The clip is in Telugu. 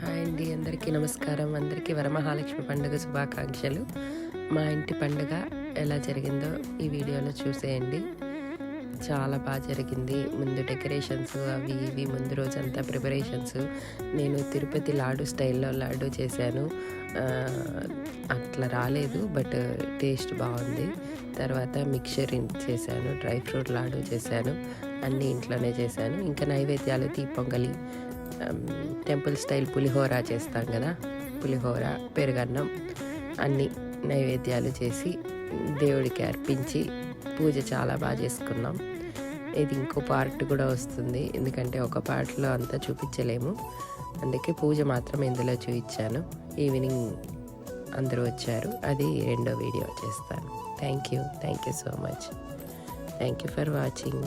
హాయ్ అండి, అందరికీ నమస్కారం. అందరికీ వరమహాలక్ష్మి పండుగ శుభాకాంక్షలు. మా ఇంటి పండుగ ఎలా జరిగిందో ఈ వీడియోలో చూసేయండి. చాలా బాగా జరిగింది. ముందు డెకరేషన్స్ అవి ఇవి ముందు రోజంతా ప్రిపరేషన్స్. నేను తిరుపతి లాడు స్టైల్లో లాడు చేశాను. అట్లా రాలేదు, బట్ టేస్ట్ బాగుంది. తర్వాత మిక్చర్ చేశాను, డ్రై ఫ్రూట్ లాడు చేశాను, అన్నీ ఇంట్లోనే చేశాను. ఇంకా నైవేద్యాలు పొంగలి, టెంపుల్ స్టైల్ పులిహోర చేస్తాం కదా, పులిహోర, పెరుగన్నం, అన్నీ నైవేద్యాలు చేసి దేవుడికి అర్పించి పూజ చాలా బాగా చేసుకున్నాం. ఇది ఇంకో పార్ట్ కూడా వస్తుంది, ఎందుకంటే ఒక పార్ట్లో అంతా చూపించలేము. అందుకే పూజ మాత్రం ఇందులో చూపించాను. ఈవినింగ్ అందరూ వచ్చారు, అది రెండో వీడియో చేస్తాను. Thank you so much. Thank you for watching.